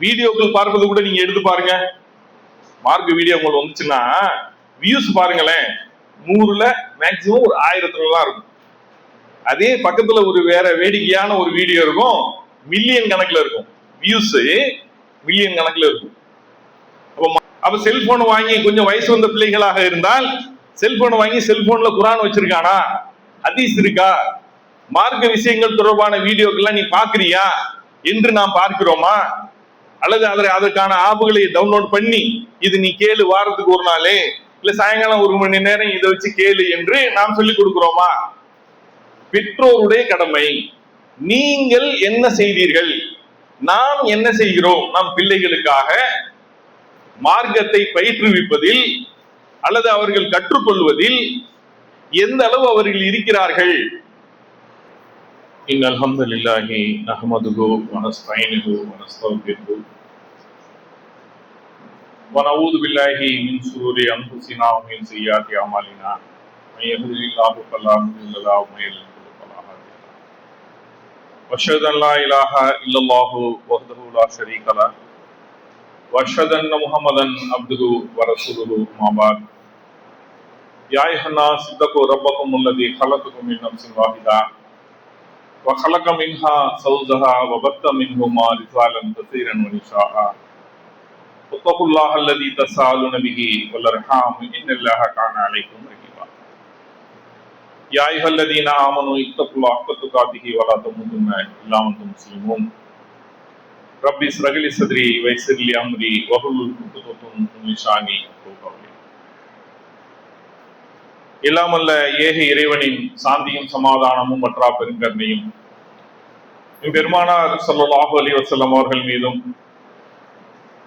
வீடியோக்கள் பார்ப்பது கூட நீங்க எடுத்து பாருங்க. மார்க் வீடியோ உங்களுக்கு வந்துச்சுன்னா வியூஸ் பாருங்களேன், 100ல மேக்சிமம் ஒரு 1000 தான் இருக்கும். அதே பக்கத்துல ஒரு வேற வேடிக்கையான ஒரு வீடியோ இருக்கும், மில்லியன் கணக்குல இருக்கும், வியூஸ் மில்லியன் கணக்குல இருக்கும். அப்ப செல்போன் வாங்கி கொஞ்சம் வயசு வந்த பிள்ளைகளாக இருந்தால் செல்போன் வாங்கி செல்போன்ல குரான் வச்சிருக்கானா, ஹதீஸ் இருக்கா, மார்க்க விஷயங்கள் தொடர்பான வீடியோக்கெல்லாம் நீ பாக்குறியா என்று நாம் பார்க்கிறோமா? அல்லது அதற்கான ஆப்புகளை டவுன்லோட் பண்ணி இது நீ கேளு, வாரத்துக்கு ஒரு நாள் இல்ல சாயங்காலம் 1 மணி நேரம் இதை வச்சு கேளு என்று நாம் சொல்லிக் கொடுக்கிறோமா? பெற்றோருடைய கடமை. நீங்கள் என்ன செய்தீர்கள், நாம் என்ன செய்கிறோம்? நம் பிள்ளைகளுக்காக மார்க்கத்தை பயிற்றுவிப்பதில் அல்லது அவர்கள் கற்றுக்கொள்வதில் எந்த அளவு அவர்கள் இருக்கிறார்கள்? இன்னல் ஹம்துலில்லாஹி நஹ்மதுஹு வ நஸ்தஈனுஹு வ நஸ்தக்ஃபிருஹு வ நஊது பில்லாஹி மின் ஷுரூரி அன்ஃபுஸினா வ மின் ஸய்யிஆத்தி அமாலினா மன் யஹ்திஹில்லாஹு ஃபலா முضில்ல லஹு வ மன் யுض்லில் ஃபலா ஹாதிய லஹு வ அஷ்ஹது அன் லா இலாஹா இல்லல்லாஹு வஹ்தஹு லா ஷரீக லஹு வ அஷ்ஹது அன்ன முஹம்மதன் அப்துஹு வ ரசூலுஹு அம்மா பஅத். யா அய்யுஹன்னாஸ் இத்தகூ ரப்பக்கும் அல்லதீ خلقكم من نفس واحدة وخلق منها زوجها وبث منهما رجالا كثيرا ونساء واتقوا الله الذي تساءلون به والارحام ان الله كان عليكم رقيبا. يا ايها الذين امنوا اتقوا الله حق تقاته ولا تموتن الا وانتم مسلمون. ربي اشرح لي صدري ويسر لي امري واحلل عقدة من لساني يفقهوا قولي. எல்லாமல்ல ஏக இறைவனின் சாந்தியும் சமாதானமும் மற்றா பெருங்கருணையும் பெருமானார் ஸல்லல்லாஹு அலைஹி வஸல்லம் அவர்கள் மீதும்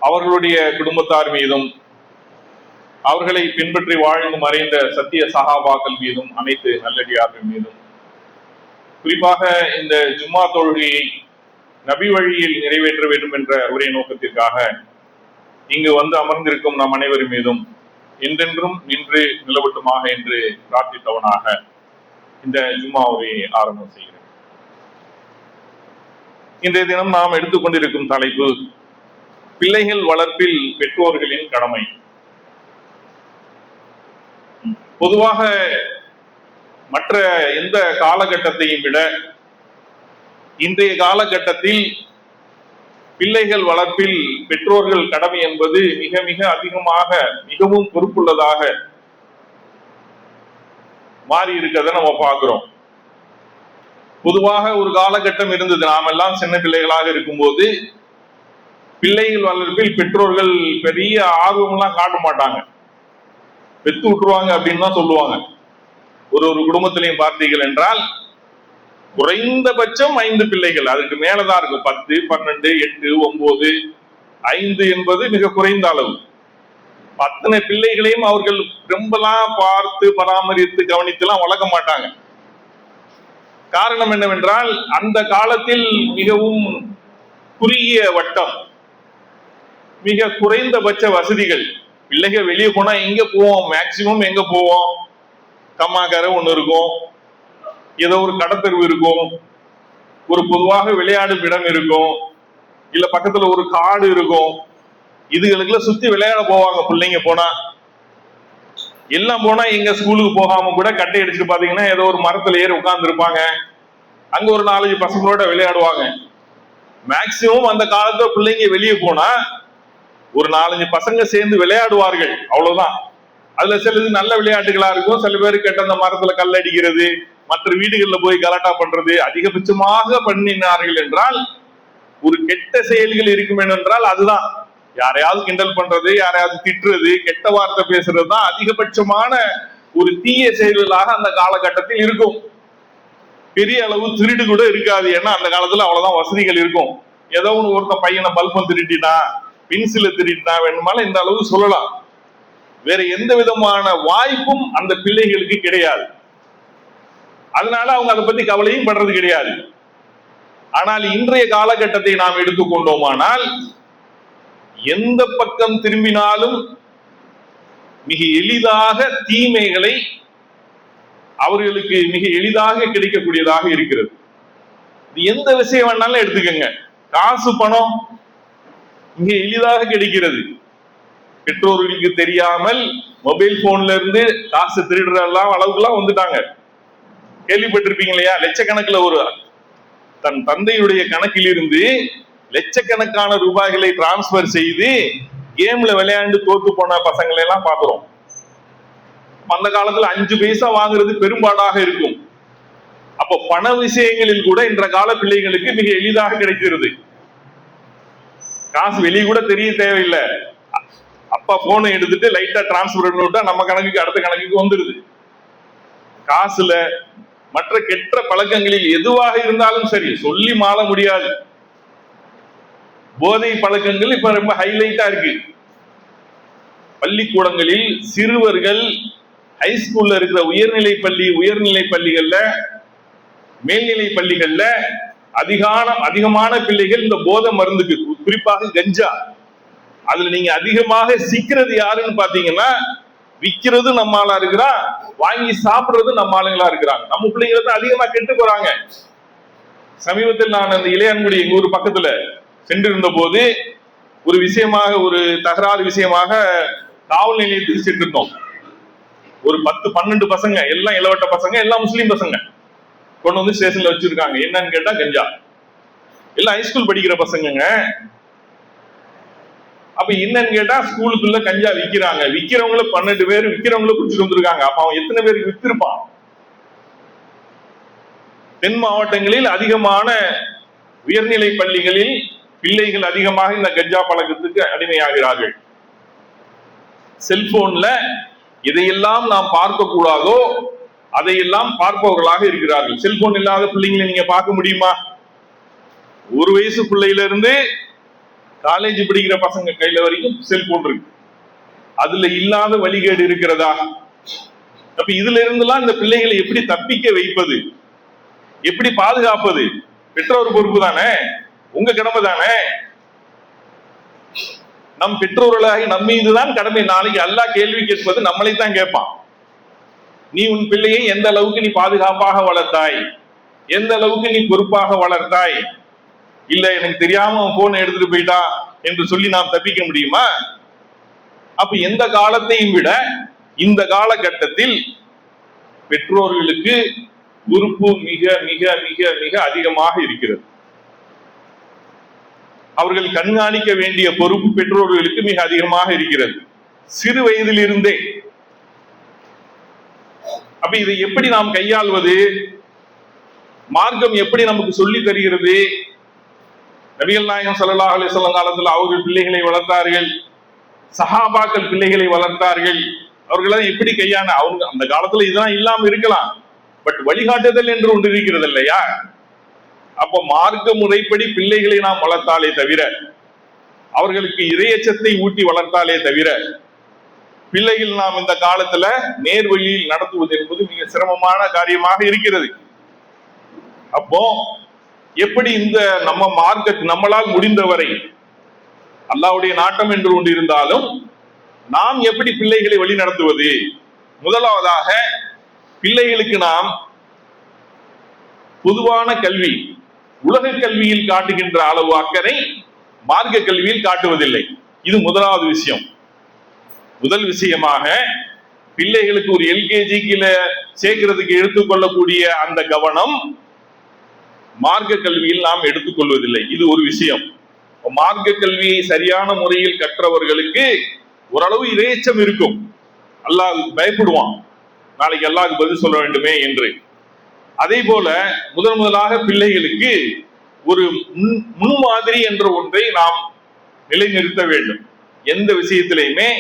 அவர்களுடைய குடும்பத்தார் மீதும் அவர்களை பின்பற்றி வாழ்ந்து மறைந்த சத்திய சஹாபாக்கள் மீதும் அனைத்து நல்லடியார்கள் மீதும் குறிப்பாக இந்த ஜும்மா தொழுகையை நபி வழியில் நிறைவேற்ற வேண்டும் என்ற ஒரே நோக்கத்திற்காக இங்கு வந்து அமர்ந்திருக்கும் நம் அனைவரும் மீதும் என்றென்றும் நின்று நிலவட்டுமாக என்று பிரார்த்தித்தவனாக இந்த ஜும்மாவை ஆரம்பம் செய்கிறேன். இன்றைய தினம் நாம் எடுத்துக்கொண்டிருக்கும் தலைப்பு பிள்ளைகள் வளர்ப்பில் பெற்றோர்களின் கடமை. பொதுவாக மற்ற எந்த காலகட்டத்தையும் விட இன்றைய காலகட்டத்தில் பிள்ளைகள் வளர்ப்பில் பெற்றோர்கள் கடமை என்பது மிக மிக அதிகமாக மிகவும் பொறுப்புள்ளதாக மாறி இருக்கிறத நம்ம பார்க்கிறோம். பொதுவாக ஒரு காலகட்டம் இருந்தது, நாமெல்லாம் சின்ன பிள்ளைகளாக இருக்கும்போது பிள்ளைகள் வளர்ப்பில் பெற்றோர்கள் பெரிய ஆர்வம்லாம் காட்ட மாட்டாங்க, பெத்து விட்டுருவாங்க அப்படின்னு தான் சொல்லுவாங்க. ஒரு குடும்பத்திலையும் பார்த்தீர்கள் என்றால் குறைந்தபட்சம் 5 பிள்ளைகள், அதுக்கு மேலதான் இருக்கும். 10, 12, 8, 9, 5 என்பது மிக குறைந்த அளவு. அத்தனை பிள்ளைகளையும் அவர்கள் ரொம்பலாம் பார்த்து பராமரித்து கவனித்துலாம் வளர்க்க மாட்டாங்க. காரணம் என்னவென்றால் அந்த காலத்தில் மிகவும் குறுகிய வட்டம், மிக குறைந்தபட்ச வசதிகள். பிள்ளைகள் வெளியே போனா எங்க போவோம், மேக்சிமம் எங்க போவோம், கம்மாக்கரை ஒண்ணு இருக்கும், ஏதோ ஒரு கடத்தெருவு இருக்கும், ஒரு பொதுவாக விளையாடும் இடம் இருக்கும், இல்ல பக்கத்துல ஒரு காடு இருக்கும். இதுகளுக்குள்ள சுத்தி விளையாட போவாங்க பிள்ளைங்க. போனா எல்லாம் போனா எங்க ஸ்கூலுக்கு போகாம கூட கட்டை அடிச்சுட்டு பாத்தீங்கன்னா ஏதோ ஒரு மரத்துல ஏறி உட்கார்ந்து இருப்பாங்க, அங்க ஒரு 4-5 பசங்களோட விளையாடுவாங்க. மேக்சிமம் அந்த காலத்துல பிள்ளைங்க வெளியே போனா ஒரு 4-5 பசங்க சேர்ந்து விளையாடுவார்கள், அவ்வளவுதான். அதுல சிலது நல்ல விளையாட்டுகளா இருக்கும், சில பேர் கெட்ட அந்த மரத்துல கல் அடிக்கிறது, மற்ற வீடுகள்ல போய் கலாட்டா பண்றது அதிகபட்சமாக பண்ணினார்கள் என்றால் ஒரு கெட்ட செயல்கள் இருக்கும் என்றால் அதுதான். யாரையாவது கிண்டல் பண்றது, யாரையாவது திட்டுறது, கெட்ட வார்த்தை பேசுறது தான் அதிகபட்சமான ஒரு தீய செயல்களாக அந்த காலகட்டத்தில் இருக்கும். பெரிய அளவு திருடு கூட இருக்காது, ஏன்னா அந்த காலத்துல அவ்வளவுதான் வசதிகள் இருக்கும். ஏதோ ஒருத்த பையனை பல்பம் திருட்டினா, பென்சில திருட்டினா வேணுமாலும் இந்த அளவு சொல்லலாம். வேற எந்த விதமான வாய்ப்பும் அந்த பிள்ளைகளுக்கு கிடையாது. அதனால அவங்க அதை பத்தி கவலையும் படுறது கிடையாது. ஆனால் இன்றைய காலகட்டத்தை நாம் எடுத்துக்கொண்டோமானால் எந்த பக்கம் திரும்பினாலும் மிக எளிதாக தீமைகளை அவர்களுக்கு மிக எளிதாக கிடைக்கக்கூடியதாக இருக்கிறது. எந்த விஷயம் வேணாலும் எடுத்துக்கங்க, காசு பணம் மிக எளிதாக கிடைக்கிறது. பெற்றோர்களுக்கு தெரியாமல் மொபைல் போன்ல இருந்து காசு திருடுறதெல்லாம் அளவுக்குலாம் வந்துட்டாங்க. கேள்விப்பட்டிருப்பீங்க இல்லையா? லட்சக்கணக்கில் ஒரு தன் தந்தையுடைய கணக்கில் இருந்து லட்சக்கணக்கான ரூபாய்களை டிரான்ஸ்பர் செய்து கேம்ல விளையாண்டு தோத்து போன பசங்களை எல்லாம் பாக்குறோம். அந்த காலத்துல 5 பைசா வாங்குறது பெரும்பாடாக இருக்கும். அப்ப பண விஷயங்களில் கூட இன்ற கால பிள்ளைகளுக்கு மிக எளிதாக கிடைக்கிறது. காசு வெளியே கூட தெரிய தேவையில்லை. அப்பா போனை எடுத்துட்டு லைட்டா டிரான்ஸ்பர் பண்ணிவிட்டா நம்ம கணக்குக்கு அடுத்த கணக்குக்கு வந்துருது. காசுல மற்ற கெட்ட பழக்கங்களில் எதுவாக இருந்தாலும் சரி சொல்லி மாள முடியாது. போதை பழக்கங்கள் இப்ப ரொம்ப ஹைலைட்டா இருக்கு. பள்ளிக்கூடங்களில் சிறுவர்கள் ஹைஸ்கூல்ல இருக்கிற உயர்நிலை பள்ளிகள்ல மேல்நிலை பள்ளிகள்ல அதிகமான பிள்ளைகள் இந்த போதை மருந்துக்கு, குறிப்பாக கஞ்சா, அதுல நீங்க அதிகமாக சிக்கிறது யாருன்னு பாத்தீங்கன்னா விற்கிறது நம்ம ஆளா இருக்கிறான், வாங்கி சாப்பிடுறது நம்ம ஆளுங்களா இருக்கிறாங்க. நம்ம பிள்ளைங்களை தான் அதிகமா கெட்டு போறாங்க. சமீபத்தில் நான் அந்த இளையான்குடி எங்க ஊர் பக்கத்துல சென்றிருந்த போது ஒரு தகராறு விஷயமாக காவல் நிலையத்துக்கு சென்றிருந்தோம். ஒரு 10-12 பசங்க, எல்லாம் இளவட்ட பசங்க, எல்லாம் முஸ்லீம் பசங்க கொண்டு வந்து ஸ்டேஷன்ல வச்சிருக்காங்க. என்னன்னு கேட்டா கஞ்சா. எல்லாம் ஹைஸ்கூல் படிக்கிற பசங்க. அப்ப என்னன்னு கேட்டா ஸ்கூலுக்குள்ள கஞ்சா விற்கிறாங்க. விற்கிறவங்கள 12 பேர் விற்கிறவங்கள குடிச்சிட்டு வந்திருக்காங்க. அப்ப அவன் எத்தனை பேருக்கு வித்திருப்பான்? தென் மாவட்டங்களில் அதிகமான உயர்நிலை பள்ளிகளில் பிள்ளைகள் அதிகமாக இந்த கஞ்சா பழக்கத்துக்கு அடிமையாகிறார்கள். செல்போன்ல எதையெல்லாம் நாம் பார்க்க கூடாதோ அதையெல்லாம் பார்ப்பவர்களாக இருக்கிறார்கள். செல்போன் இல்லாத பிள்ளைங்களை நீங்க பார்க்க முடியுமா? 1 வயசு பிள்ளையில இருந்து காலேஜ் படிக்கிற பசங்க கையில வரைக்கும் செல்போன் இருக்கு. அதுல இல்லாத வழிகேடு இருக்கிறதா? அப்ப இதுல இருந்தெல்லாம் இந்த பிள்ளைகளை எப்படி தப்பிக்க வைப்பது, எப்படி பாதுகாப்பது? பெற்றோர் பொறுப்பு தானே, உங்க கடமை தானே. நம் பெற்றோர்களாகி நம் மீதுதான் கடமை. நாளைக்கு அல்லாஹ் கேள்வி கேட்பது நம்மளை தான் கேட்பான். நீ உன் பிள்ளையை எந்த அளவுக்கு நீ பாதுகாப்பாக வளர்த்தாய், எந்த அளவுக்கு நீ பொறுப்பாக வளர்த்தாய்? இல்ல எனக்கு தெரியாம போன் எடுத்துட்டு போயிட்டா என்று சொல்லி நாம் தப்பிக்க முடியுமா? அப்ப எந்த காலத்தையும் விட இந்த காலகட்டத்தில் பெற்றோர்களுக்கு பொறுப்பு மிக மிக மிக மிக அதிகமாக இருக்கிறது. அவர்கள் கண்காணிக்க வேண்டிய பொறுப்பு பெற்றோர்களுக்கு மிக அதிகமாக இருக்கிறது, சிறு வயதில் இருந்தே. அப்ப இதை எப்படி நாம் கையாள்வது? மார்க்கம் எப்படி நமக்கு சொல்லி தருகிறது? நபிகள் நாயகம் ஸல்லல்லாஹு அலைஹி வஸல்லம் காலத்தில் அவர்கள் பிள்ளைகளை வளர்த்தார்கள், சஹாபாக்கள் பிள்ளைகளை வளர்த்தார்கள். அவர்களெல்லாம் எப்படி கையாள? அவங்க அந்த காலத்துல இதெல்லாம் இல்லாம இருக்கலாம், பட் வழிகாட்டுதல் என்று ஒன்று இருக்கிறது இல்லையா? அப்ப மார்க்க முறைப்படி பிள்ளைகளை நாம் வளர்த்தாலே தவிர, அவர்களுக்கு இறையச்சத்தை ஊட்டி வளர்த்தாலே தவிர, பிள்ளைகள் நாம் இந்த காலத்துல நேர்வழியில் நடத்துவது என்பது மிக சிரமமான காரியமாக இருக்கிறது. அப்போ எப்படி இந்த நம்ம மார்க்க நம்மளால் முடிந்தவரை, அல்லாஹ்வுடைய நாட்டம் என்று ஒன்று இருந்தாலும் நாம் எப்படி பிள்ளைகளை வழி நடத்துவது? முதலாவதாக பிள்ளைகளுக்கு நாம் பொதுவான கல்வி, உலக கல்வியில் காட்டுகின்ற அளவு அக்கறை மார்க்க கல்வியில் காட்டுவதில்லை. இது முதலாவது விஷயம். முதல் விஷயமாக பிள்ளைகளுக்கு ஒரு எல்கேஜிக்கு சேர்க்கிறதுக்கு எடுத்துக்கொள்ளக்கூடிய அந்த கவனம் மார்க்க கல்வியில் நாம் எடுத்துக்கொள்வதில்லை. இது ஒரு விஷயம். மார்க்க கல்வியை சரியான முறையில் கற்றவர்களுக்கு ஓரளவு இறைச்சம் இருக்கும். அல்லாஹ் பயப்படுவான், நாளைக்கு அல்லாஹ்வுக்கு பதில் சொல்ல வேண்டுமே என்று. அதே போல முதலாக பிள்ளைகளுக்கு ஒரு முன்மாதிரி என்ற ஒன்றை நாம் நிலைநிறுத்த வேண்டும். எந்த விஷயத்திலையுமே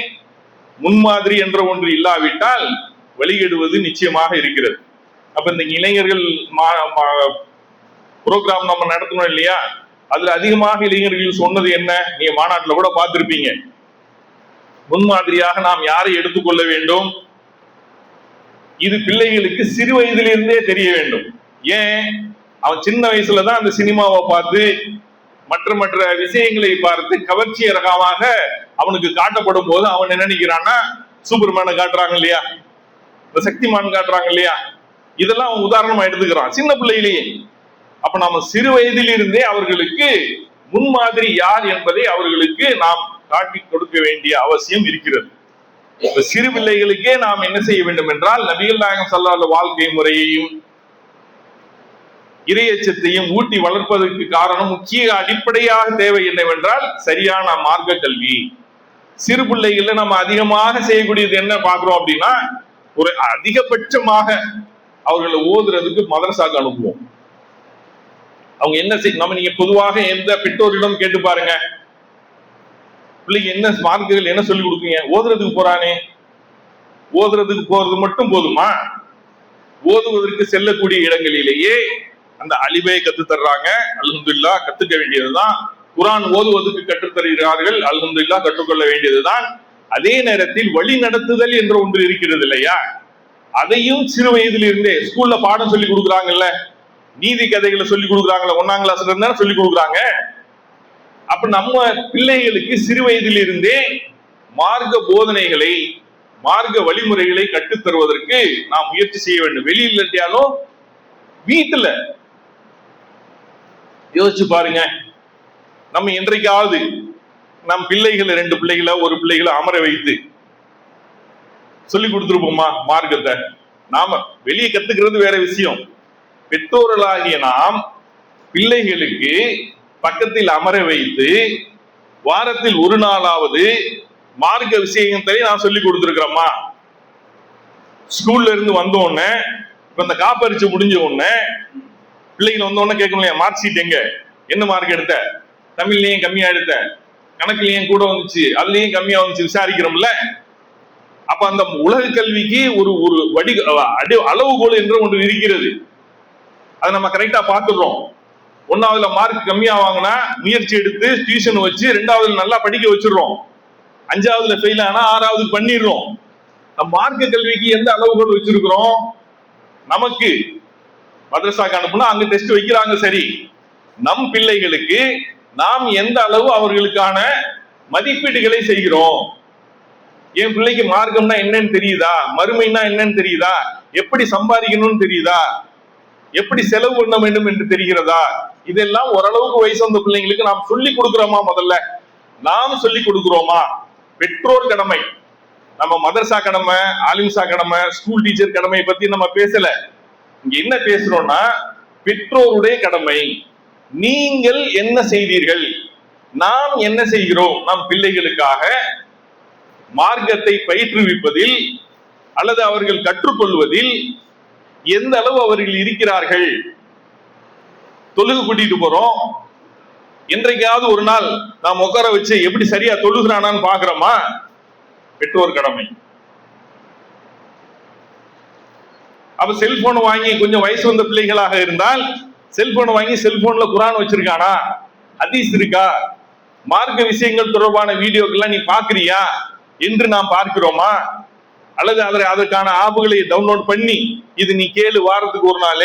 முன்மாதிரி என்ற ஒன்று இல்லாவிட்டால் வழிகெடுவது நிச்சயமாக இருக்கிறது. அப்ப இந்த இளைஞர்கள் புரோகிராம் நம்ம நடத்தணும் இல்லையா, அதுல அதிகமாக இளைஞர்கள் சொன்னது என்ன? நீங்க மாநாட்டுல கூட பார்த்திருப்பீங்க. முன்மாதிரியாக நாம் யாரை எடுத்துக்கொள்ள வேண்டும்? இது பிள்ளைகளுக்கு சிறு வயதிலிருந்தே தெரிய வேண்டும். ஏன்? அவன் சின்ன வயசுலதான் அந்த சினிமாவை பார்த்து மற்ற விஷயங்களை பார்த்து கவர்ச்சிகரமாக அவனுக்கு காட்டப்படும் போது அவன் என்ன நினைக்கிறான்னா, சூப்பர்மேனை காட்டுறாங்க இல்லையா, இந்த சக்திமான் காட்டுறாங்க இல்லையா, இதெல்லாம் அவன் உதாரணமா எடுத்துக்கிறான் சின்ன பிள்ளையிலேயே. அப்ப நம்ம சிறு வயதில் இருந்தே அவர்களுக்கு முன்மாதிரி யார் என்பதை அவர்களுக்கு நாம் காட்டி கொடுக்க வேண்டிய அவசியம் இருக்கிறது. சிறு பிள்ளைகளுக்கே நாம் என்ன செய்ய வேண்டும் என்றால் நபிகள் நாயகம் ஸல்லல்லாஹு அலைஹி வஸல்லம் வாழ்க்கை முறையையும் இறையச்சத்தையும் ஊட்டி வளர்ப்பதற்கு காரணம் முக்கிய அடிப்படையாக தேவை என்னவென்றால் சரியான மார்க்க கல்வி. சிறு பிள்ளைகள்ல நம்ம அதிகமாக செய்யக்கூடியது என்ன பார்க்கிறோம் அப்படின்னா, ஒரு அதிகபட்சமாக அவர்களை ஓதுறதுக்கு மதரசாக்கு அனுப்புவோம். அவங்க என்ன நம்ம நீங்க பொதுவாக எந்த பெற்றோரிடம் கேட்டு பாருங்க, பிள்ளைங்க என்ன மார்க்குகள் என்ன சொல்லி கொடுக்குங்க? ஓதுறதுக்கு போறானே, ஓதுறதுக்கு போறது மட்டும் போதுமா? ஓதுவதற்கு செல்லக்கூடிய இடங்களிலேயே அந்த அலிபை கத்து தர்றாங்க, அல்ஹம்துலில்லாஹ், கத்துக்க வேண்டியதுதான். குர்ஆன் ஓதுவதற்கு கற்றுத்தருகிறார்கள், அல்ஹம்துலில்லாஹ், கற்றுக்கொள்ள வேண்டியதுதான். அதே நேரத்தில் வழி நடத்துதல் என்ற ஒன்று இருக்கிறது இல்லையா, அதையும் சிறு வயதில் இருந்தே ஸ்கூல்ல பாடம் சொல்லி கொடுக்குறாங்கல்ல, நீதி கதைகளை சொல்லி கொடுக்குறாங்கல்ல, 1ஆம் கிளாஸ்ல இருந்தா சொல்லி கொடுக்குறாங்க. அப்ப நம்ம பிள்ளைகளுக்கு சிறு வயதில் இருந்தே மார்க்க போதனைகளை, மார்க்க வழிமுறைகளை கற்றுத்தருவதற்கு நாம் முயற்சி செய்ய வேண்டும். வெளியில் இல்லாட்டியாலும் வீட்டுல யோசிச்சு பாருங்க, நம்ம என்றைக்காவது நம் பிள்ளைகளை, 2 பிள்ளைகளை, ஒரு பிள்ளைகளை அமர வைத்து சொல்லி கொடுத்துருப்போமா மார்க்கத்தை? நாம வெளியே கத்துக்கிறது வேற விஷயம். பெற்றோர்களாகிய நாம் பிள்ளைகளுக்கு பக்கத்தில் அமர வைத்து வாரத்தில் ஒரு நாளாவது மார்க்க விஷயத்தை நான் சொல்லி கொடுத்துருக்கிறோமா? ஸ்கூல்ல இருந்து வந்த உடனே, இப்ப இந்த காப்பரிச்சு முடிஞ்ச உடனே பிள்ளைகள் வந்த உடனே கேட்கணும் இல்லையா, மார்க் ஷீட் எங்க, என்ன மார்க் எடுத்த, தமிழ்லயும் கம்மியா எடுத்த, கணக்குலயும் கூட வந்துச்சு, அதுலயும் கம்மியா வந்துச்சு, விசாரிக்கிறோம்ல. அப்ப அந்த உலக கல்விக்கு ஒரு ஒரு வடி அளவுகோல் என்று ஒன்று இருக்கிறது. அதை நம்ம கரெக்டா பார்த்துடுறோம். 1ஆவதுல மார்க் கம்மியா வாங்கினா முயற்சி எடுத்து டியூஷன் வச்சு 2ஆவதுல நல்லா படிக்க வச்சிடுறோம். 5ஆவதுல ஃபெயில் ஆனா 6ஆவது பண்ணிடுறோம். மார்க்க கல்விக்கு எந்த அளவுகோல் வச்சிருக்கிறோம்? நமக்கு மதரசாக்கு அனுப்புனா அங்க டெஸ்ட் வைக்கிறாங்க, சரி. நம் பிள்ளைகளுக்கு நாம் எந்த அளவு அவர்களுக்கான மதிப்பீடுகளை செய்கிறோம்? என் பிள்ளைக்கு மார்க்கம்னா என்னன்னு தெரியுதா, மறுமைன்னா என்னன்னு தெரியுதா, எப்படி சம்பாதிக்கணும்னு தெரியுதா, எப்படி செலவு பண்ண வேண்டும் என்று தெரிகிறதா? இதெல்லாம் ஓரளவுக்கு வயசு வந்த பிள்ளைங்களுக்கு நாம் சொல்லி கொடுக்கிறோமா? முதல்ல நாம் சொல்லி கொடுக்கிறோமா? பெற்றோர் கடமை. நம்ம மதரசா கடமை, ஆலிம்சா கடமை, ஸ்கூல் டீச்சர் கடமையை பத்தி நம்ம பேசல. இங்க என்ன பேசுறோம்னா பெற்றோருடைய கடமை. நீங்கள் என்ன செய்தீர்கள், நாம் என்ன செய்கிறோம்? நம் பிள்ளைகளுக்காக மார்க்கத்தை பயிற்றுவிப்பதில் அல்லது அவர்கள் கற்றுக்கொள்வதில் எந்த அளவு அவர்கள் இருக்கிறார்கள்? தொழுகு கூட்டிட்டு போறோம், என்றைக்காவது ஒரு நாள் நாம் உட்கார வச்சு எப்படி சரியா தொழுகிறானான்னு பாக்குறோமா? பெற்றோர் கடமை. அப்ப செல்போன் வாங்கி கொஞ்சம் வயசு வந்த பிள்ளைகளாக இருந்தால் செல்போன் வாங்கி செல்போன்ல குர்ஆன் வச்சிருக்கானா, ஹதீஸ் இருக்கா, மார்க்க விஷயங்கள் தொடர்பான வீடியோக்கெல்லாம் நீ பாக்குறியா என்று நாம் பார்க்கிறோமா? அல்லது அதற்கான ஆப்புகளை டவுன்லோட் பண்ணி இது நீ கேளு, வாரத்துக்கு ஒரு நாள்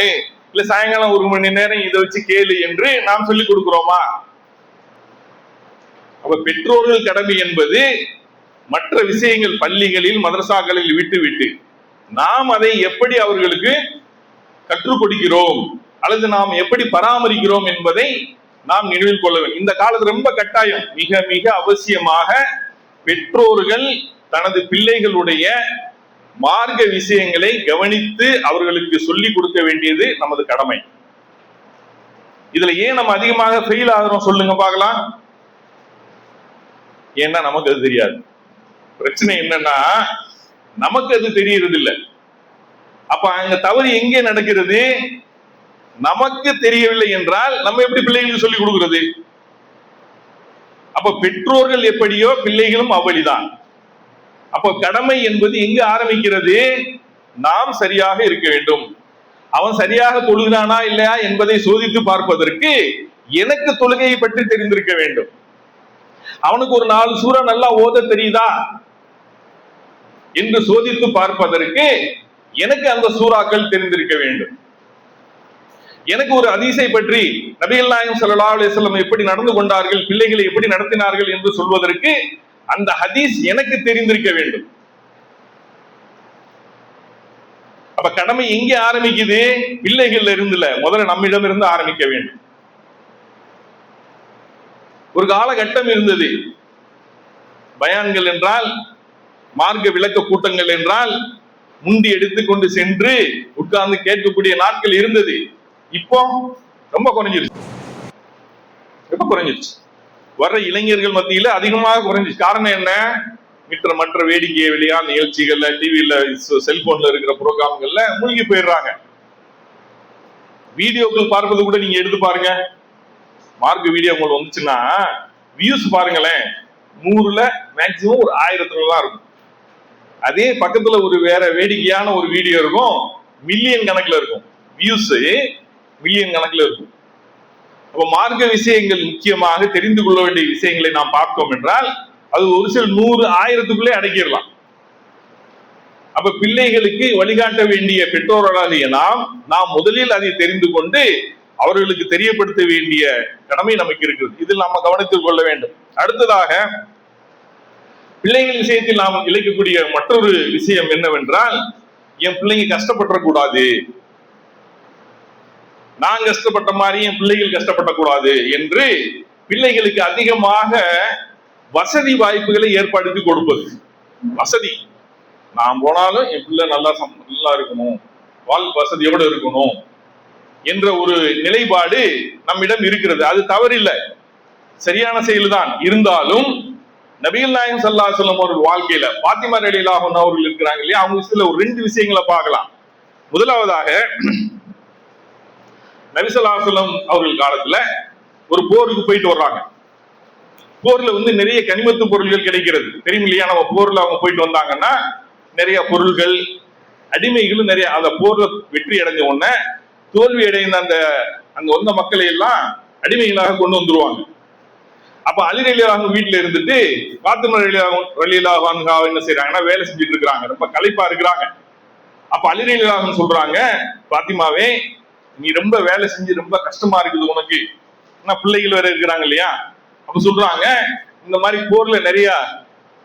இல்ல சாயங்காலம் 1 மணி நேரம் இதை வச்சு கேளு என்று நாம் சொல்லிக் கொடுக்கிறோமா? அப்ப பெற்றோர்கள் கடமை என்பது மற்ற விஷயங்கள் பள்ளிகளில் மதரசாக்களில் விட்டு நாம் அதை எப்படி அவர்களுக்கு கற்றுக் கொடுக்கிறோம் அல்லது நாம் எப்படி பராமரிக்கிறோம் என்பதை நாம் நினைவில் கொள்ள வேண்டும். இந்த காலத்து ரொம்ப கட்டாயம், மிக மிக அவசியமாக பெற்றோர்கள் தனது பிள்ளைகளுடைய மார்க்க விஷயங்களை கவனித்து அவர்களுக்கு சொல்லிக் கொடுக்க வேண்டியது நமது கடமை. இதுல ஏன் நம்ம அதிகமாக ஃபெயில் ஆகிறோம் சொல்லுங்க பார்க்கலாம்? ஏன்னா நமக்கு அது தெரியாது. பிரச்சனை என்னன்னா நமக்கு அது தெரியறது இல்லை. அப்ப அங்க தவறு எங்கே நடக்கிறது? நமக்கு தெரியவில்லை என்றால் நம்ம எப்படி பிள்ளைகளுக்கு சொல்லிக் கொடுக்கிறது? அப்ப பெற்றோர்கள் எப்படியோ பிள்ளைகளும் அவ்வளிதான். அப்ப கடமை என்பது எங்க ஆரம்பிக்கிறது? நாம் சரியாக இருக்க வேண்டும். அவன் சரியாக தொழுகிறானா இல்லையா என்பதை சோதித்து பார்ப்பதற்கு எனக்கு தொழுகையை பற்றி தெரிந்திருக்க வேண்டும். அவனுக்கு ஒரு 4 சூரா நல்லா ஓத தெரியுதா என்று சோதித்து பார்ப்பதற்கு எனக்கு அந்த சூறாக்கள் தெரிந்திருக்க வேண்டும். எனக்கு ஒரு ஹதீஸை பற்றி நபிகள் நாயகம் ஸல்லல்லாஹு அலைஹி வஸல்லம் எப்படி நடந்து கொண்டார்கள், பிள்ளைகளை எப்படி நடத்தினார்கள் என்று சொல்வதற்கு அந்த ஹதீஸ் எனக்கு தெரிந்திருக்க வேண்டும். அப்ப கடமை எங்கே ஆரம்பிக்குது? பிள்ளைகள்ல இருந்துல முதல்ல நம்மிடம் இருந்து ஆரம்பிக்க வேண்டும். ஒரு காலகட்டம் இருந்தது. பயான்கள் என்றால், மார்க்க விளக்க கூட்டங்கள் என்றால் முண்டி எடுத்துக்கொண்டு சென்று உட்கார்ந்து கேட்கக்கூடிய நாட்கள் இருந்தது. இப்போ ரொம்ப குறைஞ்சிருச்சு. வர்ற இளைஞர்கள் மத்தியில அதிகமாக குறைஞ்சிச்சு. காரணம் என்ன? மற்ற வேடிக்கை வெளியா நிகழ்ச்சிகள்ல, டிவில, செல்போன்ல இருக்கிற புரோகிராம்கள்ல மூழ்கி போயிடுறாங்க. வீடியோக்கள் பார்ப்பது கூட நீங்க எடுத்து பாருங்க. மார்க் வீடியோ உங்களுக்கு வந்துச்சுன்னா வியூஸ் பாருங்களேன், 100ல மேக்சிமம் ஒரு 1000 தான் இருக்கும். அதே பக்கத்துல ஒரு வேற வேடிக்கையான ஒரு வீடியோ இருக்கும், மில்லியன் கணக்குல இருக்கும். வியூஸ் மில்லியன் கணக்குல இருக்கும். அப்ப மார்க்க விஷயங்கள் முக்கியமாக தெரிந்து கொள்ள வேண்டிய விஷயங்களை நாம் பார்த்தோம் என்றால் அது ஒரு சில 100, 1000க்குள்ளே அடக்கிடலாம். அப்ப பிள்ளைகளுக்கு வழிகாட்ட வேண்டிய பெற்றோர்களாகிய நாம் முதலில் அதை தெரிந்து கொண்டு அவர்களுக்கு தெரியப்படுத்த வேண்டிய கடமை நமக்கு இருக்கிறது. இதில் நம்ம கவனித்துக் கொள்ள வேண்டும். அடுத்ததாக பிள்ளைகள் விஷயத்தில் நாம் இழைக்கக்கூடிய மற்றொரு விஷயம் என்னவென்றால், என் பிள்ளைங்க கஷ்டப்படக்கூடாது, நான் கஷ்டப்பட்ட மாதிரி என் பிள்ளைகள் கஷ்டப்படக்கூடாது என்று பிள்ளைகளுக்கு அதிகமாக வசதி வாய்ப்புகளை ஏற்படுத்தி கொடுப்பது. வசதி, நான் போனாலும் என் பிள்ளை நல்லா இருக்கணும், வசதியோடு இருக்கணும் என்ற ஒரு நிலைப்பாடு நம்மிடம் இருக்கிறது. அது தவறில்லை, சரியான செயல்தான். இருந்தாலும் நபிகள் நாயகம் ஸல்லல்லாஹு அலைஹி வஸல்லம் அவர்கள் வாழ்க்கையில பாத்திமா ரலியல்லாஹு அன்ஹா அவர்கள் இருக்கிறாங்க இல்லையா, அவங்க விஷயத்துல ஒரு 2 விஷயங்களை பார்க்கலாம். முதலாவதாக, நபி ஸல்லல்லாஹு அலைஹி வஸல்லம் அவர்கள் காலத்துல ஒரு போருக்கு போயிட்டு வர்றாங்க. போர்ல நிறைய கனிமத்து பொருள்கள் கிடைக்கிறது, தெரியும் இல்லையா? நம்ம போர்ல அவங்க போயிட்டு வந்தாங்கன்னா நிறைய பொருள்கள், அடிமைகளும் நிறைய. அந்த போர்ல வெற்றி அடைஞ்ச உடனே தோல்வி அடைந்த அங்க வந்த மக்களை எல்லாம் அடிமைகளாக கொண்டு வந்துருவாங்க. அப்ப அலி ரலியல்லாஹு வீட்டுல இருந்துட்டு பாத்திமா ரலியல்லாஹு அன்ஹா என்ன செய்யறாங்கன்னா வேலை செஞ்சுட்டு இருக்கிறாங்க, ரொம்ப களைப்பா இருக்கிறாங்க. அப்ப அலி ரலியல்லாஹு சொல்றாங்க, பாத்திமாவே நீ ரொம்ப வேலை செஞ்சு ரொம்ப கஷ்டமா இருக்குது உனக்கு, பிள்ளைகள் வேற இருக்கிறாங்க இல்லையா? அப்ப சொல்றாங்க, இந்த மாதிரி போர்ல நிறைய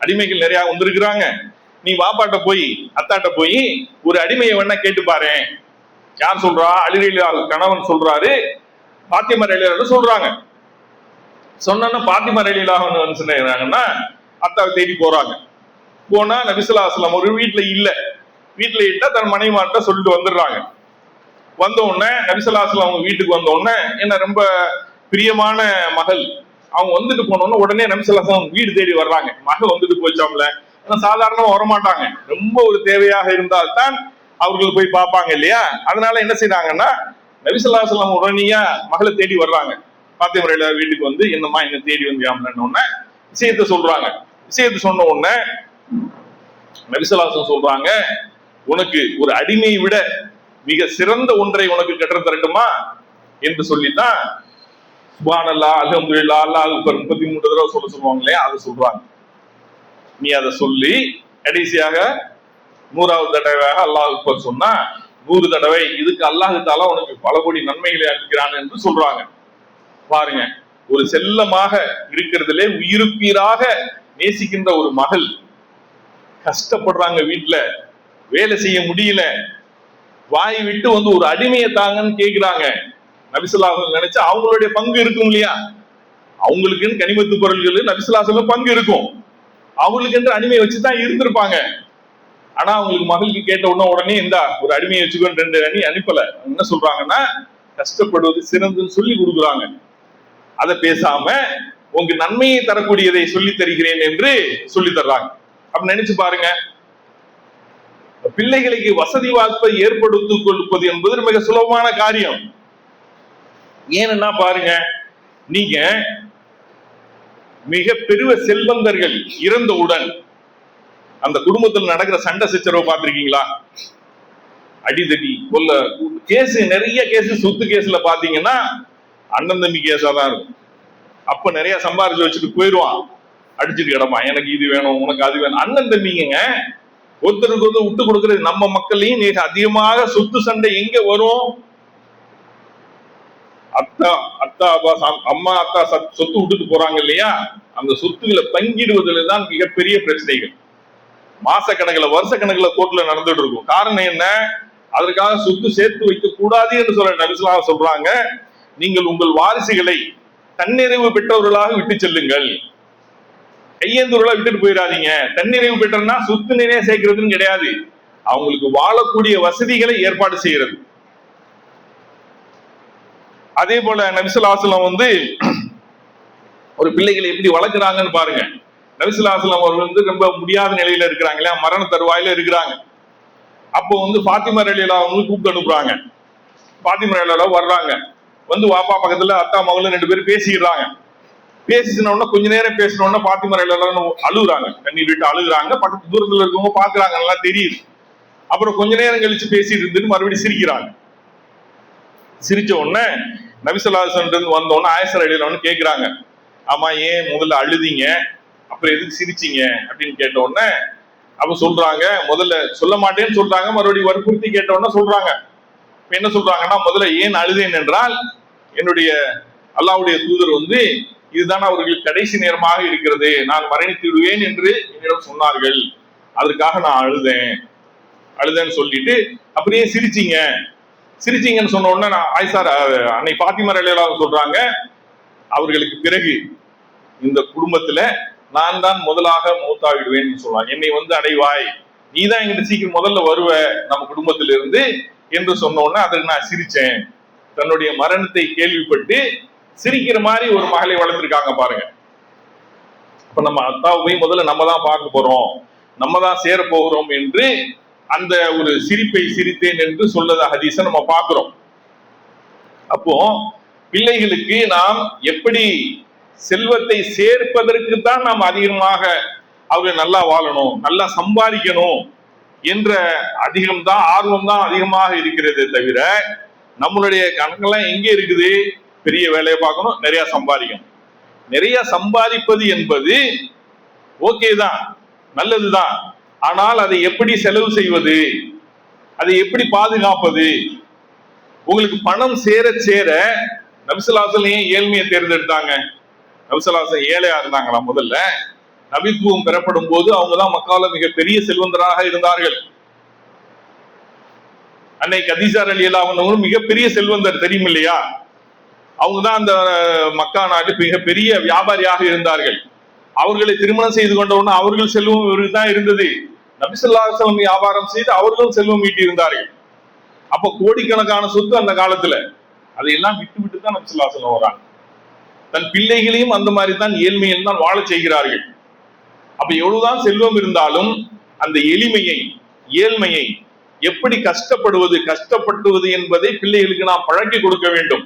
அடிமைகள் நிறைய வந்திருக்கிறாங்க, நீ வாப்பாட்ட போய் அத்தாட்ட போய் ஒரு அடிமையை வேணா கேட்டு பாரு. யார் சொல்றா? அலி ரலியல்லாஹு கணவன் சொல்றாரு, பாத்திமா ரலியல்லாஹு சொல்றாங்க. சொன்னா பாத்திமா ரலியல்லாஹு என்ன செய்யறாங்கன்னா அத்தாவை தேடி போறாங்க. போனா நபி ஸல்லல்லாஹு அலைஹி வஸல்லம் ஒரு வீட்டுல இல்ல, தன் மனைவிமார்ட்ட சொல்லிட்டு வந்துடுறாங்க. வந்த உடனே நபி ஸல்லல்லாஹு அலைஹி வஸல்லம் அவங்க வீட்டுக்கு வந்த உடனே, என்ன ரொம்ப பிரியமான மகள், அவங்க வந்துட்டு போனோன்னு உடனே நபி ஸல்லல்லாஹு அலைஹி வஸல்லம் வீடு தேடி வர்றாங்க. மகள் வந்துட்டு போச்சாம்ல, சாதாரணமா வரமாட்டாங்க, ரொம்ப ஒரு தேவையாக இருந்தால்தான் அவர்கள் போய் பார்ப்பாங்க இல்லையா? அதனால என்ன செய்யறாங்கன்னா நபி ஸல்லல்லாஹு அலைஹி வஸல்லம் உடனடியா மகளை தேடி வர்றாங்க. பாத்திமா ரலியல்லாஹு வீட்டுக்கு வந்து, என்னம்மா என்ன தேடி வந்தியாம்ல விஷயத்த சொல்றாங்க. விஷயத்த சொன்ன உடனே நபி ஸல்லல்லாஹு அலைஹி வஸல்லம் சொல்றாங்க, உனக்கு ஒரு அடிமையை விட மிக சிறந்த ஒன்றை உனக்கு கற்று தரட்டுமா என்று சொல்லித்தான் சுப்ஹானல்லாஹ், அல்ஹம்துலில்லாஹ், அல்லாஹ் அக்பர் 33 தடவை சொல்லுவாங்க இல்லையா, அதை சொல்றாங்க. நீ அதை சொல்லி கடைசியாக 100வது தடவையாக அல்லாஹ் அக்பர் சொன்னா 100 தடவை, இதுக்கு அல்லாஹ் தஆலா உனக்கு பல கோடி நன்மைகளை அளிக்கிறான் என்று சொல்றாங்க. பாருங்க, ஒரு செல்லமாக இருக்கிறதுலே உயிருப்பீராக நேசிக்கின்ற ஒரு மகள் கஷ்டப்படுறாங்க, வீட்டுல வேலை செய்ய முடியல, வாய் விட்டு ஒரு அடிமையை தாங்கன்னு கேட்கிறாங்க. நபி ஸல்லல்லாஹு அலைஹி வஸல்லம் நினைச்சா அவங்களுடைய பங்கு இருக்கும் இல்லையா? அவங்களுக்குன்னு கனிமத்து பொருள்கள் நபி ஸல்லல்லாஹு அலைஹி வஸல்லம் பங்கு இருக்கும், அவங்களுக்கு என்று அடிமையை வச்சுதான் இருந்திருப்பாங்க. ஆனா அவங்களுக்கு மகளுக்கு கேட்ட உடனே இந்தா ஒரு அடிமையை வச்சுக்கோன்னு 2 அணி அனுப்பல. என்ன சொல்றாங்கன்னா, கஷ்டப்படுவது சிறந்துன்னு சொல்லி கொடுக்குறாங்க. அதை பேசாம உங்க நன்மையை தரக்கூடியதை சொல்லி தருகிறேன் என்று சொல்லி தர்றாங்க. அப்ப நினைச்சு பாருங்க, பிள்ளைகளுக்கு வசதி வாய்ப்பை ஏற்படுத்திக் கொடுப்பது என்பது மிக சுலபமான காரியம். ஏன்னா பாருங்க, நீங்க மிக பெரிய செல்வந்தர்கள் இறந்தவுடன் அந்த குடும்பத்தில் நடக்கிற சண்டை சச்சரவு பார்த்திருக்கீங்களா? அடிதடி கொல்ல கேஸ், நிறைய கேஸ், சொத்து கேஸ்ல பாத்தீங்கன்னா அண்ணன் தம்பி கேஸா தான் இருக்கும். அப்ப நிறைய சம்பாரிச்சு வச்சுட்டு போயிடுவான், அடிச்சுட்டு கிடப்பான், எனக்கு இது வேணும் உனக்கு அது வேணும். அண்ணன் தம்பிங்க ஒருத்தருக்கு விட்டு கொடுக்கறது. நம்ம மக்களையும் மிக அதிகமாக சொத்து சண்டை எங்க வரும்? அம்மா அத்தா சொத்து விட்டுட்டு போறாங்க இல்லையா, அந்த சொத்துக்களை பங்கிடுவதில் தான் மிகப்பெரிய பிரச்சனைகள். மாச கணக்கில் வருஷ கணக்கில் கோர்ட்ல நடந்துட்டு இருக்கும். காரணம் என்ன? அதற்காக சொத்து சேர்த்து வைக்க கூடாது என்று சொல்ற நபி ஸல்லல்லாஹு அலைஹி வஸல்லம் சொல்றாங்க, நீங்கள் உங்கள் வாரிசுகளை தன்னிறைவு பெற்றவர்களாக விட்டு செல்லுங்கள். கையேந்தூர்களா விட்டுட்டு போயிடாதீங்க. தன்னிறைவு பெற்றனா சொத்து நிறைய சேர்க்கிறதுன்னு கிடையாது, அவங்களுக்கு வாழக்கூடிய வசதிகளை ஏற்பாடு செய்யறது. அதே போல நபி ஸல்லல்லாஹு அலைஹி வஸல்லம் ஒரு பிள்ளைகளை எப்படி வளர்க்குறாங்கன்னு பாருங்க. நபி ஸல்லல்லாஹு அலைஹி வஸல்லம் அவர்கள் ரொம்ப முடியாத நிலையில இருக்கிறாங்க இல்லையா, மரண தருவாயில இருக்கிறாங்க. அப்போ ஃபாத்திமா ரலியல்லாஹு அன்ஹா கூப்பிட்டு அனுப்புறாங்க. ஃபாத்திமா ரலியல்லாஹு வர்றாங்க, வாப்பா பக்கத்துல அத்தா மகளும் 2 பேரும் பேசிக்கிறாங்க. பேசினோட கொஞ்ச நேரம் பேசினோட ஃபாத்திமா ரலியல்லாஹு அழுகுறாங்க, கண்ணீர் விட்டு அழுகுறாங்க. பக்கத்து தூரத்துல இருக்கவங்க பாக்குறாங்க, நல்லா தெரியுது. அப்புறம் கொஞ்ச நேரம் கழிச்சு பேசிட்டு இருந்துட்டு மறுபடியும் சிரிக்கிறாங்க. சிரிச்ச உடனே நபி ஸல்லல்லாஹு அலைஹி வஸல்லம் வந்த உடனே ஆயிஷா ரலியல்லாஹு அன்ஹா கேக்குறாங்க, ஆமா ஏன் முதல்ல அழுதீங்க, அப்புறம் எதுக்கு சிரிச்சீங்க அப்படின்னு கேட்ட உடனே அப்ப சொல்றாங்க, முதல்ல சொல்ல மாட்டேன்னு சொல்றாங்க, மறுபடியும் வற்புறுத்தி கேட்ட உடனே சொல்றாங்க. என்ன சொல்றாங்கன்னா, முதல்ல ஏன் அழுதேன் என்றால் என்னுடைய அல்லாஹ்வுடைய தூதர் இதுதான் அவர்களுக்கு கடைசி நேரமாக இருக்கிறது, நான் மரணித்து விடுவேன் என்று என்னிடம் சொன்னார்கள், அதற்காக நான் அழுதேன்னு சொல்லிட்டு அப்படியே சிரிச்சீங்கன்னு சொன்ன உடனே நான் ஆயிஷா அன்னை ஃபாத்திமா ரலியல்லாஹு அன்ஹா சொல்றாங்க, அவர்களுக்கு பிறகு இந்த குடும்பத்துல நான் தான் முதலாக மௌத்தாவிடுவேன் சொல்றாங்க. என்னை அடைவாய், நீ தான் எங்கிட்ட சீக்கிரம் முதல்ல வருவ நம்ம குடும்பத்தில இருந்து என்று சொன்ன உடனே அதற்கு நான் சிரிச்சேன். தன்னுடைய மரணத்தை கேள்விப்பட்டு சிரிக்கிற மாதிரி ஒரு மகளை வளர்த்திருக்காங்க பாருங்க. இப்ப நம்ம அத்தாவை முதல்ல நம்ம தான் பார்க்க போறோம், நம்ம தான் சேர போகிறோம் என்று அந்த ஒரு சிரிப்பை சிரித்தேன் என்று சொல்லத ஹதீஸை நம்ம பார்க்கிறோம். அப்போ பிள்ளைகளுக்கு நாம் எப்படி செல்வத்தை சேர்ப்பதற்கு தான் நாம் அதிகமாக அவர்கள் நல்லா வாழணும், நல்லா சம்பாதிக்கணும் என்ற அதிகம்தான் ஆர்வம் தான் அதிகமாக இருக்கிறதே தவிர நம்மளுடைய கணக்கெல்லாம் எங்க இருக்குது, பெரிய வேலையை பார்க்கணும், நிறைய சம்பாதிக்கணும். நிறைய சம்பாதிப்பது என்பது ஓகே தான், நல்லதுதான். ஆனால் அதை எப்படி செலவு செய்வது, அதை எப்படி பாதுகாப்பது? உங்களுக்கு பணம் சேர சேர நபி ஸல்லல்லாஹு அலைஹி வஸல்லம் ஏன் ஏழ்மையை தேர்ந்தெடுத்தாங்க? நபி ஸல்லல்லாஹு அலைஹி வஸல்லம் ஏழையா இருந்தாங்களா? முதல்ல நபித்துவம் பெறப்படும் போது அவங்கதான் மக்கால மிகப்பெரிய செல்வந்தராக இருந்தார்கள். அன்னை கதீஜா ரலியல்லாஹு அன்ஹா மிகப்பெரிய செல்வந்தர், தெரியும் இல்லையா? அவங்கதான் அந்த மக்கா நாட்டு மிகப்பெரிய வியாபாரியாக இருந்தார்கள். அவர்களை திருமணம் செய்து கொண்டவுடனே அவர்கள் செல்வம் இவருக்கு தான் இருந்தது. நபி ஸல்லல்லாஹு அலைஹி வஸல்லம் வியாபாரம் செய்து அவர்களும் செல்வம் ஈட்டி இருந்தார்கள். அப்ப கோடிக்கணக்கான சொத்து அந்த காலத்துல, அதையெல்லாம் விட்டு தான் நபி ஸல்லல்லாஹு அலைஹி வஸல்லம் வராங்க. தன் பிள்ளைகளையும் அந்த மாதிரி தான் ஏழ்மையில் தான் வாழ செய்கிறார்கள். அப்ப எவ்வளவுதான் செல்வம் இருந்தாலும் அந்த எளிமையை, ஏழ்மையை, எப்படி கஷ்டப்படுவது என்பதை பிள்ளைகளுக்கு நாம் பழக்கி கொடுக்க வேண்டும்.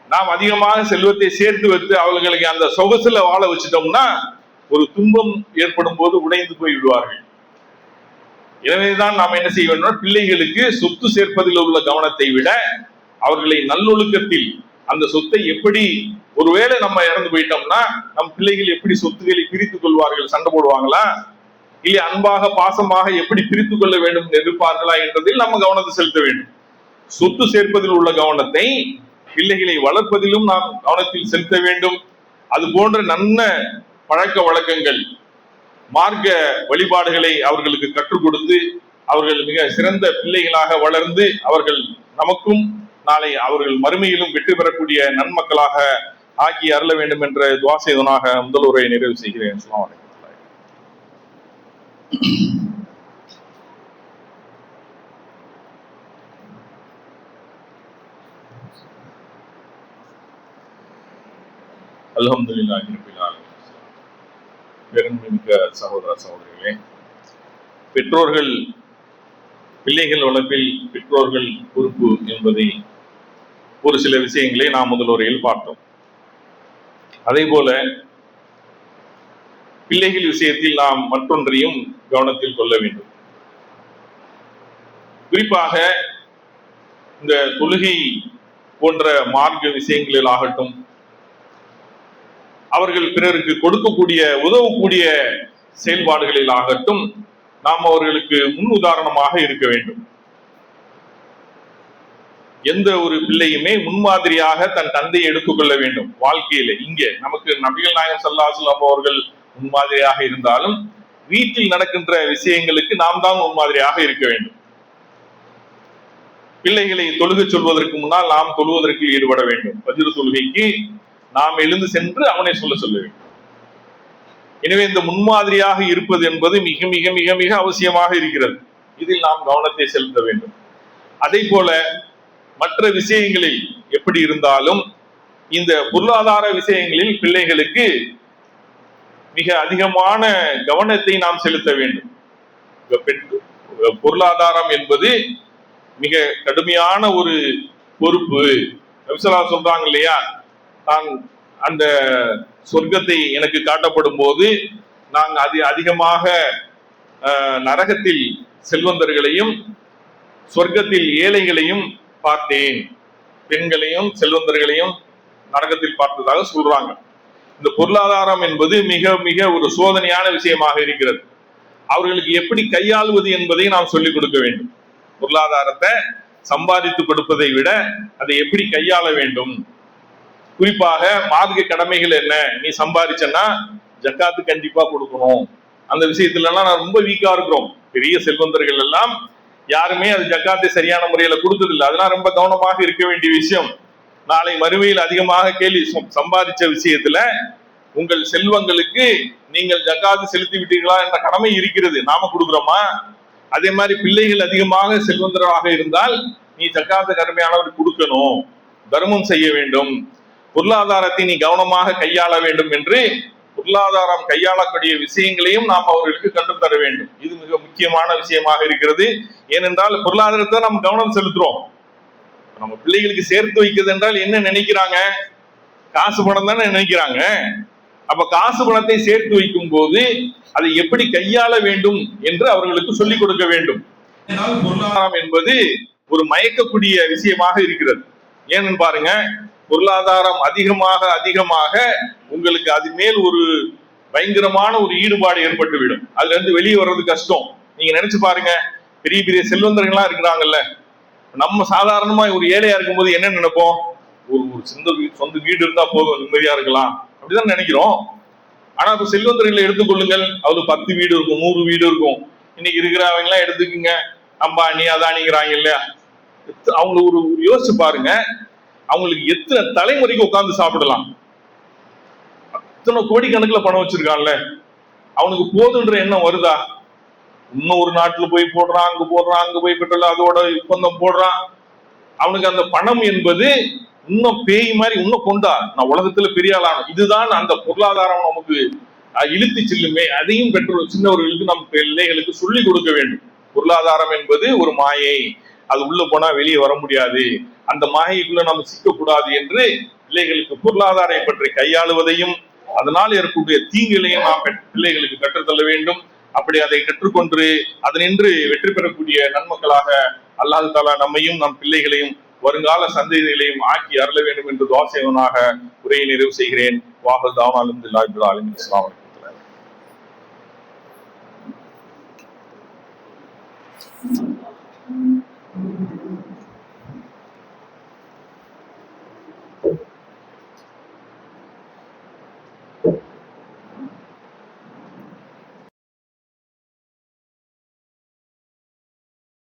நாம் அதிகமாக செல்வத்தை சேர்த்து வைத்து அவர்களுக்கு அந்த சொகசுல வாழ வச்சுட்டோம்னா ஒரு துன்பம் ஏற்படும் போது உடைந்து போய் விடுவார்கள். எனவேதான் நாம் என்ன செய்ய வேண்டும், பிள்ளைகளுக்கு சொத்து சேர்ப்பதில் உள்ள கவனத்தை விட அவர்களை நல்லொழுக்கத்தில், அந்த சொத்தை எப்படி, ஒருவேளை நம்ம இறந்து போயிட்டோம்னா நம் பிள்ளைகள் எப்படி சொத்துக்களை பிரித்துக் கொள்வார்கள், சண்டை போடுவாங்களா, இல்லை அன்பாக பாசமாக எப்படி பிரித்துக் கொள்ள வேண்டும் எதிர்ப்பார்களா என்றதில் நம்ம கவனத்தை செலுத்த வேண்டும். சொத்து சேர்ப்பதில் உள்ள கவனத்தை பிள்ளைகளை வளர்ப்பதிலும் நாம் கவனத்தில் செலுத்த வேண்டும். அது போன்ற நல்ல பழக்க வழக்கங்கள், மார்க்க வழிபாடுகளை அவர்களுக்கு கற்றுக் கொடுத்து அவர்கள் மிக சிறந்த பிள்ளைகளாக வளர்ந்து அவர்கள் நமக்கும் நாளை அவர்கள் மறுமையிலும் வெற்றி பெறக்கூடிய நன்மக்களாக ஆக்கி அருள வேண்டும் என்ற துஆ செய்தவனாக முதல் உரையை நிறைவு செய்கிறேன். அஸ்ஸலாமு அலைக்கும். அல்ஹம்துலில்லாஹி ரப்பில் ஆலமீன். பெருமைமிக்க சகோதர சகோதரிகளே, பெற்றோர்கள், பிள்ளைகள் வளர்ப்பில் பெற்றோர்கள் பொறுப்பு என்பதை ஒரு சில விஷயங்களை நாம் முதல் உரையில் பார்த்தோம். அதே போல பிள்ளைகள் விஷயத்தில் நாம் மற்றொன்றையும் கவனத்தில் கொள்ள வேண்டும். குறிப்பாக இந்த தொழுகை போன்ற மார்க்க விஷயங்களில் ஆகட்டும், அவர்கள் பிறருக்கு கொடுக்கக்கூடிய உதவக்கூடிய செயல்பாடுகளில் ஆகட்டும், நாம் அவர்களுக்கு முன் உதாரணமாக இருக்க வேண்டும். எந்த ஒரு பிள்ளையுமே முன்மாதிரியாக தன் தந்தையை எடுத்துக்கொள்ள வேண்டும் வாழ்க்கையில. இங்கே நமக்கு நபிகள் நாயகம் ஸல்லல்லாஹு அலைஹி வஸல்லம் அவர்கள் முன்மாதிரியாக இருந்தாலும் வீட்டில் நடக்கின்ற விஷயங்களுக்கு நாம் தான் முன்மாதிரியாக இருக்க வேண்டும். பிள்ளைகளை தொழுகை சொல்வதற்கு முன்னால் நாம் தொழுவதற்கு ஈடுபட வேண்டும். ஃபஜ்ர் தொழுகைக்கு நாம் எழுந்து சென்று அவனை சொல்ல வேண்டும். எனவே இந்த முன்மாதிரியாக இருப்பது என்பது மிக மிக மிக மிக அவசியமாக இருக்கிறது. இதில் நாம் கவனத்தை செலுத்த வேண்டும். அதே போல மற்ற விஷயங்களில் எப்படி இருந்தாலும் இந்த பொருளாதார விஷயங்களில் பிள்ளைகளுக்கு மிக அதிகமான கவனத்தை நாம் செலுத்த வேண்டும். பொருளாதாரம் என்பது மிக கடுமையான ஒரு பொறுப்பு. சொல்றாங்க இல்லையா, நான் அந்த சொர்க்கத்தை எனக்கு காட்டப்படும் போது நான் அதிகமாக நரகத்தில் செல்வந்தர்களையும் சொர்க்கத்தில் ஏழைகளையும் பார்த்தேன், பெண்களையும் செல்வந்தர்களையும் நரகத்தில் பார்த்ததாக சொல்றாங்க. இந்த பொருளாதாரம் என்பது மிக மிக ஒரு சோதனையான விஷயமாக இருக்கிறது. அவர்களுக்கு எப்படி கையாளுவது என்பதை நாம் சொல்லிக் கொடுக்க வேண்டும். பொருளாதாரத்தை சம்பாதித்து கொடுப்பதை விட அதை எப்படி கையாள வேண்டும். குறிப்பாக மார்க்க கடமைகள் என்ன, நீ சம்பாதிச்சன்னா ஜக்காத்து கண்டிப்பா கொடுக்கணும். அந்த விஷயத்துல எல்லாம் நான் ரொம்ப வீக்கா இருக்கிறோம். பெரிய செல்வந்தர்கள் எல்லாம் யாருமே அது ஜக்காத்தை சரியான முறையில கொடுத்ததில்லை. அதெல்லாம் ரொம்ப கவனமாக இருக்க வேண்டிய விஷயம். நாளை மறுமையில் அதிகமாக கேள்வி சம்பாதிச்ச விஷயத்துல உங்கள் செல்வங்களுக்கு நீங்கள் ஜக்காத்து செலுத்தி விட்டீர்களா என்ற கடமை இருக்கிறது. நாம கொடுக்குறோமா? அதே மாதிரி பிள்ளைகள் அதிகமாக செல்வந்தராக இருந்தால் நீ ஜக்காத்து கடமையானவர் கொடுக்கணும், தர்மம் செய்ய வேண்டும், பொருளாதாரத்தை நீ கவனமாக கையாள வேண்டும் என்று பொருளாதாரம் கையாளக்கூடிய விஷயங்களையும் நாம் அவர்களுக்கு கற்றுத்தர வேண்டும். இது மிக முக்கியமான விஷயமாக இருக்கிறது. ஏனென்றால் பொருளாதாரத்தை நாம் கவனம் செலுத்துறோம். நம்ம பிள்ளைகளுக்கு சேர்த்து வைக்கிறது என்றால் என்ன நினைக்கிறாங்க? காசு பணம் தானே நினைக்கிறாங்க. அப்ப காசு பணத்தை சேர்த்து வைக்கும் போது அதை எப்படி கையாள வேண்டும் என்று அவர்களுக்கு சொல்லிக் கொடுக்க வேண்டும். பொருளாதாரம் என்பது ஒரு மயக்கக்கூடிய விஷயமாக இருக்கிறது. ஏன்னு பாருங்க, பொருளாதாரம் அதிகமாக அதிகமாக உங்களுக்கு அது மேல் ஒரு பயங்கரமான ஒரு ஈடுபாடு ஏற்பட்டுவிடும். அதுல இருந்து வெளியே வர்றது கஷ்டம். நீங்க நினைச்சு பாருங்க, பெரிய பெரிய செல்வந்தர்கள்லாம் இருக்கிறாங்கல்ல, நம்ம சாதாரணமா ஒரு ஏழையா இருக்கும்போது என்ன நினைப்போம்? ஒரு சொந்த வீடு இருந்தா போதும், நிம்மதியா இருக்கலாம், அப்படிதான் நினைக்கிறோம். ஆனா இப்ப செல்வந்தர்களை எடுத்துக்கொள்ளுங்கள், அவரு 10 வீடு இருக்கும், 100 வீடு இருக்கும். இன்னைக்கு இருக்கிறவங்க எல்லாம் எடுத்துக்குங்க, அம்பானி அதானிங்கிறாங்க இல்லையா, அவங்க ஒரு யோசிச்சு பாருங்க, அவங்களுக்கு எத்தனை தலைமுறைக்கு உட்கார்ந்து சாப்பிடலாம். அத்தனை கோடிக்கணக்கில் பணம் வச்சிருக்கான்ல, அவனுக்கு போதுன்ற எண்ணம் வருதா? இன்னும் ஒரு நாட்டுல போய் போடுறான், அங்க போடுறான், அங்க போய் பெட்ரோல் அதோட ஒப்பந்தம் போடுறான். அவனுக்கு அந்த பணம் என்பது இன்னும் பேய் மாதிரி இன்னும் கொண்டா நான் உலகத்துல பெரிய ஆளான. இதுதான் அந்த பொருளாதாரம் நமக்கு இழுத்து செல்லுமே. அதையும் பெற்றோர் சின்னவர்களுக்கு நம் பிள்ளைகளுக்கு சொல்லிக் கொடுக்க வேண்டும். பொருளாதாரம் என்பது ஒரு மாயை, அது உள்ள போனா வெளியே வர முடியாது, அந்த மாயைக்குள்ள நம்ம சிக்கக்கூடாது என்று பிள்ளைகளுக்கு பொருளாதாரத்தை பற்றி கையாளுவதையும் அதனால் ஏற்பக்கூடிய தீங்குகளையும் நாம் பிள்ளைகளுக்கு கற்றுத்தள்ள வேண்டும். அப்படி அதை கற்றுக்கொண்டு அதனின்று வெற்றி பெறக்கூடிய நன்மக்களாக அல்லாஹ் தஆலா நம்மையும் நம் பிள்ளைகளையும் வருங்கால சந்ததிகளையும் ஆக்கி அருள வேண்டும் என்று துஆ செய்வனாக உரையை நிறைவு செய்கிறேன். வாஹிர் தஅவானா அல்ஹம்துலில்லாஹி ரப்பில் ஆலமீன். அஸ்ஸலாமு அலைக்கும்.